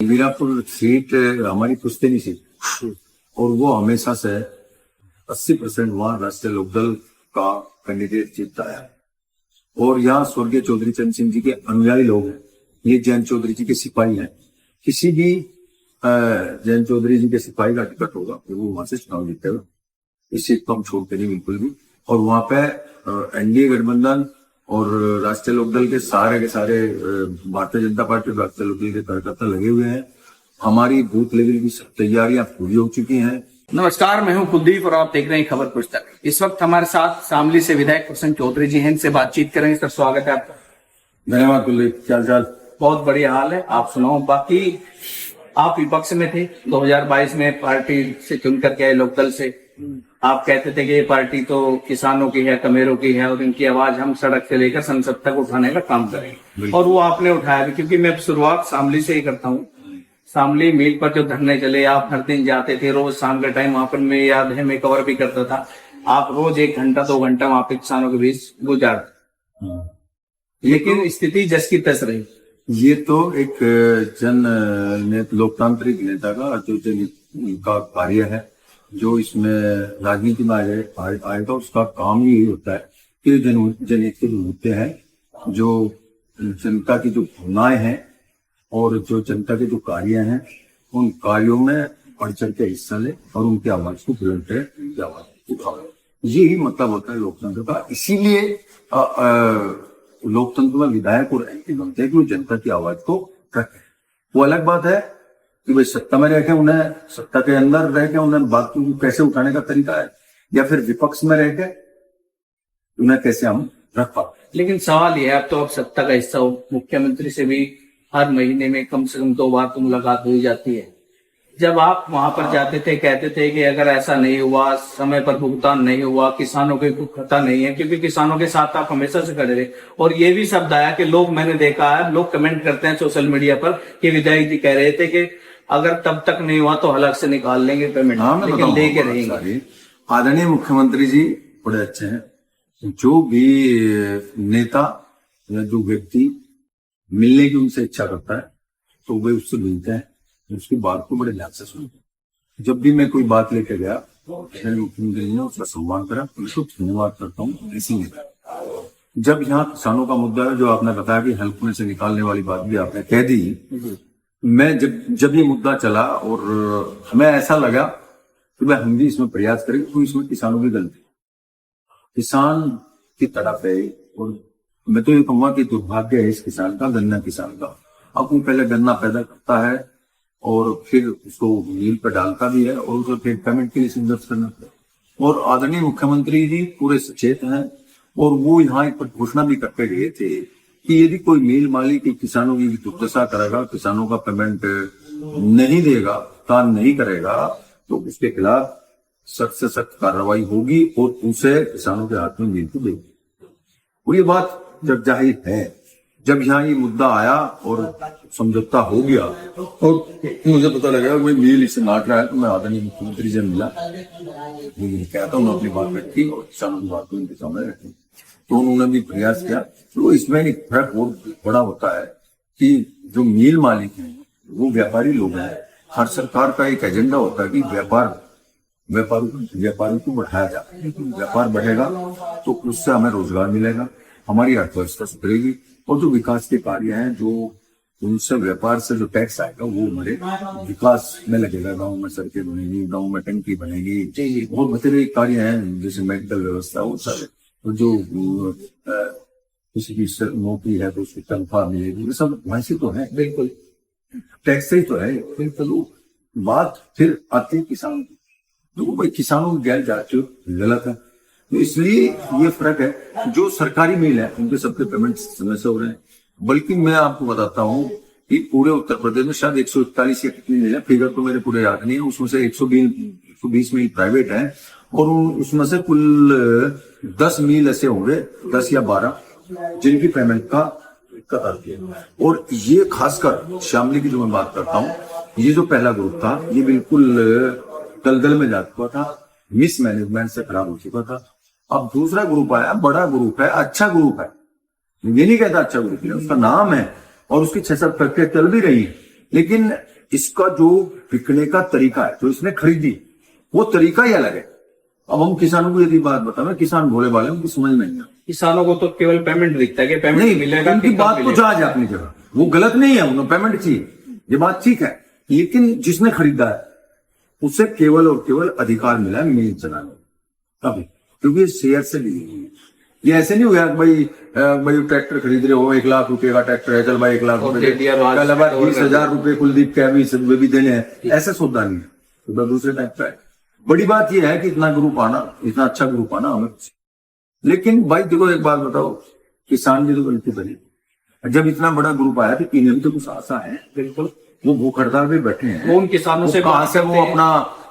Veerapur seat हमारी पुश्तैनी seat और वो हमेशा से 80% वहां राष्ट्रीय लोकदल का कैंडिडेट जीतता है। और यहाँ स्वर्गीय चौधरी चरण सिंह जी के अनुयायी लोग हैं, ये जयंत चौधरी जी के सिपाही हैं। किसी भी जयंत चौधरी जी के सिपाही का टिकट होगा तो वो वहां से चुनाव जीतेगा। इस सीट को हम छोड़ते नहीं बिल्कुल भी। और वहां पे एनडीए गठबंधन और राष्ट्रीय लोकदल के सारे भारतीय जनता पार्टी और राष्ट्रीय लोकदल के कार्यकर्ता लगे हुए हैं। हमारी बूथ लेवल की सब तैयारियां पूरी हो चुकी हैं। नमस्कार, मैं हूं कुलदीप और आप देख रहे हैं खबर पुस्तक। इस वक्त हमारे साथ शामली से विधायक प्रसन्न चौधरी जी हैं, इनसे बातचीत करेंगे। सर, स्वागत है आपका। धन्यवाद कुलदीप, क्या चाल? बहुत बढ़िया हाल है, आप सुनाओ। बाकी आप विपक्ष में थे 2022 में, पार्टी से चुन करके आए लोकदल से। आप कहते थे कि ये पार्टी तो किसानों की है, कमेरों की है और इनकी आवाज हम सड़क से लेकर संसद तक उठाने का काम करेंगे। और वो आपने उठाया भी, क्योंकि मैं शुरुआत शामली से ही करता हूँ। शामली मील पर जो धरने चले, आप हर दिन जाते थे, रोज शाम के टाइम वहां पर मैं याद है मैं कवर भी करता था। आप रोज 1 घंटा 2 घंटा वहां पे किसानों के बीच गुजारते, लेकिन स्थिति जस की तस रही। ये तो एक लोकतांत्रिक नेता का जो का कार्य है, जो इसमें राजनीति में आएगा, उसका काम ही होता है कि जनहित के जो मुद्दे हैं, जो जनता की जो भावनाएं हैं और जो जनता के जो कार्य हैं, उन कार्यों में बढ़ चढ़ के हिस्सा ले और उनकी आवाज को बुलंद करे, उनकी आवाज उठाओ। यही मतलब होता है लोकतंत्र का। इसीलिए लोकतंत्र में विधायक और एमपी बनते हैं कि वो जनता की आवाज को रखें। वो अलग बात है कि भाई सत्ता में रह के उन्हें, सत्ता के अंदर रह के उन्हें बात को कैसे उठाने का तरीका है, या फिर विपक्ष में रह के उन्हें कैसे हम रख पाते। लेकिन सवाल यह है, अब तो आप सत्ता का हिस्सा हो, मुख्यमंत्री से भी हर महीने में कम से कम 2 बार तो मुलाकात हो ही जाती है। जब आप वहां पर जाते थे, कहते थे कि अगर ऐसा नहीं हुआ, समय पर भुगतान नहीं हुआ, किसानों के कोई खता नहीं है, क्योंकि किसानों के साथ आप हमेशा से खड़े रहे। और ये भी शब्द आया कि लोग, मैंने देखा है, लोग कमेंट करते हैं सोशल मीडिया पर कि विधायक जी कह रहे थे कि अगर तब तक नहीं हुआ तो हलक से निकाल लेंगे पेमेंट, लेकिन लेके रहेंगे। आदरणीय मुख्यमंत्री जी बड़े अच्छे हैं। जो भी नेता या जो व्यक्ति मिलने की उनसे इच्छा करता है तो वे उससे मिलते हैं, उसकी बात को बड़े ध्यान से सुनते हैं। जब भी मैं कोई बात लेकर गया, मुख्यमंत्री ने उसका सम्मान करा, उसको धन्यवाद करता हूँ। इसीलिए जब यहाँ किसानों का मुद्दा है, जो आपने बताया कि हेल्प में से निकालने वाली बात भी आपने कह दी, मैं जब ये मुद्दा चला और हमें ऐसा लगा कि भाई हम भी इसमें प्रयास करेंगे, तो इसमें किसानों की गलती, किसान की तड़प है। और मैं तो ये कहूंगा कि दुर्भाग्य है इस किसान का, गन्ना किसान का। अब वो पहले गन्ना पैदा करता है और फिर उसको मील पर डालता भी है और उसे फिर पेमेंट के लिए संघर्ष करना पड़ता है। और आदरणीय मुख्यमंत्री जी पूरे सचेत हैं और वो यहाँ एक घोषणा भी करके गए थे कि यदि कोई मील मालिक किसानों की दुर्दशा करेगा, किसानों का पेमेंट नहीं देगा, भुगतान नहीं करेगा, तो उसके खिलाफ सख्त से सख्त कार्रवाई होगी और उसे किसानों के हाथ में मील को देगी। और ये बात जब जाहिर है, जब यहाँ ये मुद्दा आया और समझौता हो गया और मुझे पता लगा कोई मील इसे नाट रहा है, तो मैं आदरणीय मुख्यमंत्री से मिला, कहता हूँ अपनी बात रखी और किसानों की बात को उनके सामने रखी। तो उन्होंने भी प्रयास किया। तो इसमें एक फर्क बहुत बड़ा होता है कि जो मील मालिक हैं वो व्यापारी लोग हैं। हर सरकार का एक एजेंडा होता है कि व्यापारी को बढ़ाया जाए। व्यापार बढ़ेगा तो उससे हमें रोजगार मिलेगा, हमारी अर्थव्यवस्था सुधरेगी और जो विकास के कार्य हैं, जो उनसे व्यापार से जो टैक्स आएगा वो हमारे विकास में लगेगा। गांव में सड़कें बनेगी, गांव में टंकी बनेगी, बहुत बतेरे कार्य हैं, जैसे मेडिकल व्यवस्था, वो सारे। तो जो किसी की नौकरी है तो उसकी तनख्वाह मिलेगी, ये सब वहीं से तो है, बिल्कुल टैक्स से ही तो है। बिल्कुल बात फिर आती है किसान की, तो भाई किसानों की गैर जांच गलत है। तो इसलिए ये फर्क है। जो सरकारी मील है उनके सबके पेमेंट समय से हो रहे हैं। बल्कि मैं आपको बताता हूँ कि पूरे उत्तर प्रदेश में शायद 141 या कितनी मील है, फिगर तो मेरे पूरे याद नहीं है, उसमें से 120 मील प्राइवेट है और उसमें से कुल 10 मील ऐसे होंगे, 10 या 12, जिनकी पेमेंट का दिक्कत आती है। और ये खासकर शामली की जो मैं बात करता हूँ, ये जो पहला ग्रुप था ये बिल्कुल दलदल में जा चुका था, मिस मैनेजमेंट से खराब हो चुका था। अब दूसरा ग्रुप आया, बड़ा ग्रुप है, अच्छा ग्रुप है, ये नहीं कहता अच्छा ग्रुप है, उसका नाम है और उसकी 6-7 फैक्ट्रियां चल भी रही है, लेकिन इसका जो बिकने का तरीका है, जो इसने खरीदी, वो तरीका ही अलग है। अब हम किसानों को यदि बात बताएं, किसान भोले भाले, उनकी समझ में नहीं आता। किसानों को तो केवल पेमेंट दिखता है कि पेमेंट नहीं मिलेगा, उनकी कि कब बात तो मिलेगा। जायज है अपनी जगह, वो गलत नहीं है, उन्हें पेमेंट चाहिए, ये बात ठीक है। लेकिन जिसने खरीदा है उसे केवल और केवल अधिकार मिला है मिल चलाने का, अभी क्योंकि शेयर से ली हुई है। ये ऐसे नहीं हुआ कि भाई ट्रैक्टर खरीद रहे हो, 1 लाख रुपए का ट्रैक्टर है, चल भाई 1 लाख और रुपए दे दिया, और आज कल अब और 20,000 रुपए कुलदीप के वे भी देने हैं, ऐसा सौदा नहीं है, सौदा दूसरे टाइप का है। बड़ी बात यह है कि इतना ग्रुप आना, इतना अच्छा ग्रुप आना हमें। लेकिन भाई देखो एक बात बताओ, किसान की तो गलती बनी, जब इतना बड़ा ग्रुप आया तो इन्हें भी तो कुछ आशा है, बिल्कुल वो भूख हड़ताल पे बैठे हैं, वो उन किसानों से कहां बात से करते वो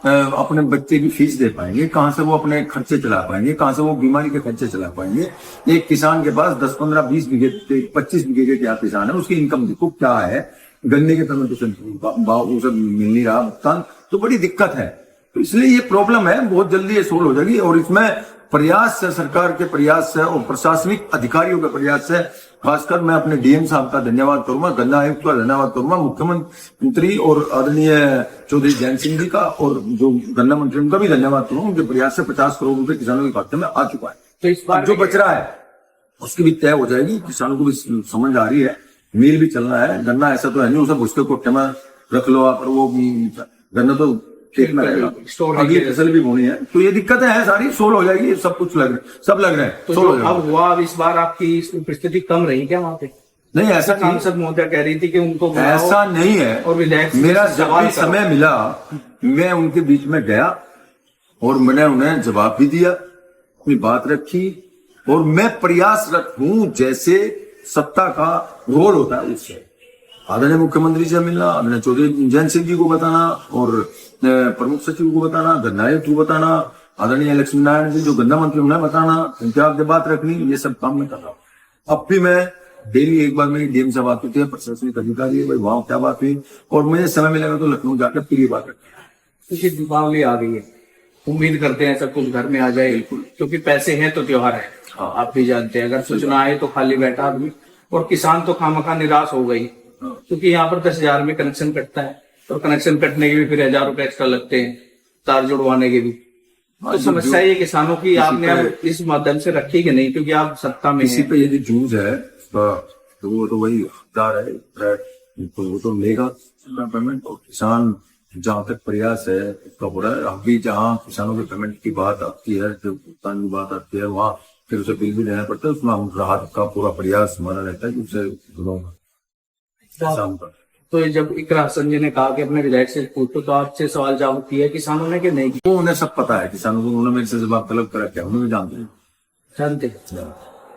हैं। अपने बच्चे की फीस दे पाएंगे, कहां से वो अपने खर्चे चला पाएंगे, कहां से वो बीमारी के खर्चे चला पाएंगे। एक किसान के पास 10, 15, 20 बीघे 25 बीघे के क्या किसान है, उसकी इनकम देखो क्या है, गन्ने के पेमेंट उसे मिल नहीं रहा भुगतान, तो बड़ी दिक्कत है। तो इसलिए ये प्रॉब्लम है, बहुत जल्दी ये सोल्व हो जाएगी। और इसमें प्रयास से, सरकार के प्रयास से और प्रशासनिक अधिकारियों के प्रयास से, खासकर मैं अपने डीएम साहब का धन्यवाद करूंगा, गन्ना आयुक्त का धन्यवाद करूंगा, मुख्यमंत्री और आदरणीय चौधरी जैन सिंह जी का और जो गन्ना मंत्री उनका भी धन्यवाद करूंगा। उनके प्रयास से 50 करोड़ रुपए किसानों के खाते में आ चुका है। तो इस बार अब जो बच रहा है उसकी भी तय हो जाएगी, किसानों को भी समझ आ रही है, मिल भी चलना है। गन्ना ऐसा तो है नहीं उसे भुसके कोट्टे में रख लो आप, वो गन्ना तो खेत में रहेगा, अगली फसल भी बोनी है। तो ये दिक्कतें हैं सारी, सोल्व हो जाएगी, सब कुछ सब लग रहे हैं, तो सोल्व हो जो जाएगा। अब हुआ, अब इस बार आपकी उपस्थिति कम रही क्या वहां पे? नहीं ऐसा सांसद महोदय कह रही थी कि उनको बुलाओ ऐसा नहीं है, और विधायक से मेरा जब सवाल भी करो। समय मिला मैं उनके बीच में गया और मैंने उन्हें जवाब भी दिया, अपनी बात रखी, और मैं प्रयासरत हूं जैसे सत्ता का रोल होता है उससे। आदरणीय मुख्यमंत्री से मिलना, आदरणीय चौधरी जैन सिंह जी को बताना और प्रमुख सचिव को बताना, गन्ना आयुक्त को बताना, आदरणीय लक्ष्मी नारायण जी जो गन्ना मंत्री उन्हें बताना, उनके आगे बात रखनी, ये सब काम मैं कर रहा हूँ। अब भी मैं डेली एक बार मेरी डीएम से बात होती है, प्रशासनिक अधिकारी भाई वहां क्या बात हुई, और मुझे समय मिलेगा तो लखनऊ जाकर फिर ये बात रखी। क्योंकि दीपावली आ गई है, उम्मीद करते हैं सब कुछ घर में आ जाए, क्योंकि पैसे हैं तो त्योहार है। आप भी जानते हैं, अगर सूचना आए तो खाली बैठा आदमी, और किसान तो खामखा निराश हो गई, क्योंकि यहाँ पर 10,000 में कनेक्शन कटता है, और कनेक्शन कटने के भी फिर 1,000 रुपए एक्स्ट्रा लगते हैं, तार जुड़वाने के भी। तो समस्या ये किसानों की आपने अब इस माध्यम से रखी कि नहीं, क्योंकि आप सत्ता में किसी पे यदि जूझ है तो वो तो वही हकदार है, तो वो तो लेगा पेमेंट। और किसान जहां तक प्रयास है उसका हो रहा है। अभी जहां किसानों के पेमेंट की बात आती है, जो भुगतान की बात आती है, वहां फिर उसे बिल भी देना पड़ता है, उसमें हम राहत का पूरा प्रयास हमारा रहता है कि उसे तो ये जब इकरा हसन जी ने कहा कि अपने विधायक से पूछो, तो आपसे सवाल जवाब किया है किसानों ने कि नहीं किया? वो उन्हें सब पता है, किसानों को उन्होंने मेरे से जवाब तलब करा, क्या उन्हें भी जानते हैं। जानते हैं।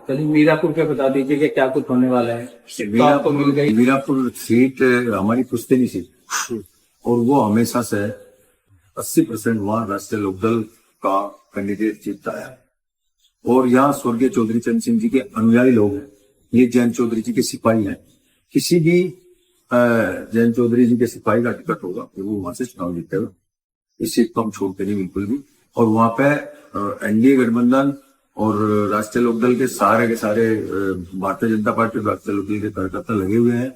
चलिए मीरापुर पे बता दीजिए कि क्या कुछ होने वाला है। तो आपको मिल गई मीरापुर सीट हमारी पुश्तैनी सीट, और वो हमेशा से 80% वहां राष्ट्रीय लोकदल का कैंडिडेट जीतता है। और यहाँ स्वर्गीय चौधरी चंद सिंह जी के अनुयायी लोग हैं, ये जैन चौधरी जी के सिपाही हैं। किसी भी जैन चौधरी जी के सिपाही का टिकट होगा फिर वो वहां से चुनाव जीतेगा, इस सीट को हम छोड़ते नहीं बिल्कुल भी। और वहां पे एनडीए गठबंधन और राष्ट्रीय लोकदल के सारे भारतीय जनता पार्टी और राष्ट्रीय लोकदल के कार्यकर्ता लगे हुए हैं।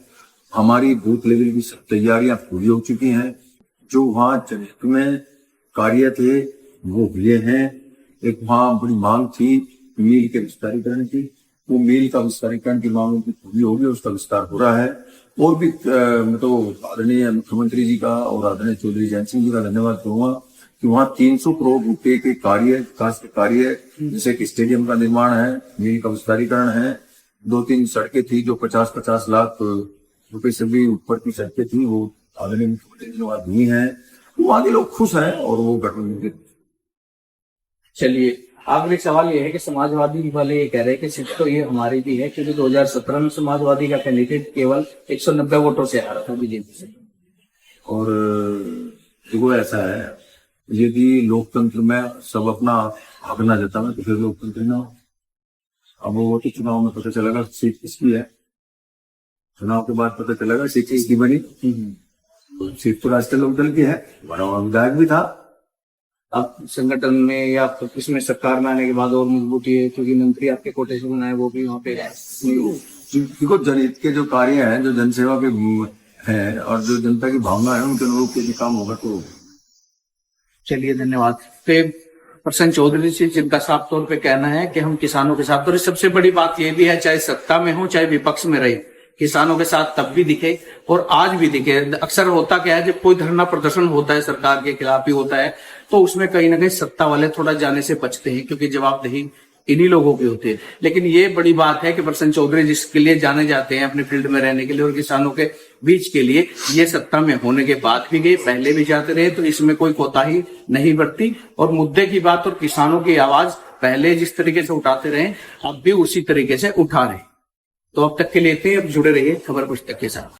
हमारी बूथ लेवल की सब तैयारियां पूरी हो चुकी हैं। जो वहां जनहित में कार्य थे वो हुए हैं। एक वहां बड़ी मांग थी मील के विस्तारीकरण की, वो मील का विस्तारीकरण की मांग उनकी पूरी होगी, उसका विस्तार हो रहा है। और भी मैं तो आदरणीय मुख्यमंत्री जी का और आदरणीय चौधरी जैन सिंह जी का धन्यवाद करूंगा कि वहां 300 करोड़ रुपए के विकास के कार्य, जैसे कि स्टेडियम का निर्माण है, मील का विस्तारीकरण है, 2-3 सड़कें थी जो 50-50 लाख रुपए से भी ऊपर की सड़कें थी, वो आदरणीय मुख्यमंत्री जी ने वहां दी है। वो आगे लोग खुश हैं और वो गठबंधन। चलिए आखिरी सवाल ये है कि समाजवादी वाले ये कह रहे हैं कि सीट तो ये हमारी भी है, क्योंकि 2017 में समाजवादी का कैंडिडेट केवल 190 वोटों से हारा था बीजेपी से। और देखो ऐसा है, यदि लोकतंत्र में सब अपना हक ना जतावे तो फिर लोकतंत्र ना हो। अब वो तो चुनाव में पता चलेगा सीट किसकी है, चुनाव के बाद पता चलेगा सीट किसकी बनी। तो सीट तो राष्ट्रीय लोकदल की है, बड़ा विधायक भी था। अब संगठन में या इसमें सरकार में आने के बाद और मजबूती है, क्योंकि मंत्री आपके कोटे से बनाए वो भी वहाँ पे देखो जनहित के जो कार्य हैं, जो जनसेवा के है और जो जनता की भावना है उनके अनुरूप यदि काम होगा तो चलिए धन्यवाद। तो प्रसन्न चौधरी जी, जिनका साफ तौर पे कहना है कि हम किसानों के साथ, और सबसे बड़ी बात यह भी है, चाहे सत्ता में हो चाहे विपक्ष में रहे, किसानों के साथ तब भी दिखे और आज भी दिखे। अक्सर होता क्या है, जब कोई धरना प्रदर्शन होता है सरकार के खिलाफ ही होता है, तो उसमें कहीं ना कहीं सत्ता वाले थोड़ा जाने से बचते हैं, क्योंकि जवाबदेही इन्हीं लोगों की होती है। लेकिन ये बड़ी बात है कि प्रसन्न चौधरी जिसके लिए जाने जाते हैं अपने फील्ड में रहने के लिए और किसानों के बीच के लिए, ये सत्ता में होने के बाद भी गए, पहले भी जाते रहे, तो इसमें कोई कोताही नहीं बरती। और मुद्दे की बात और किसानों की आवाज पहले जिस तरीके से उठाते रहे, अब भी उसी तरीके से उठा रहे। तो अब तक के लिए इतने, अब जुड़े रहिए खबर पुस्तक के साथ।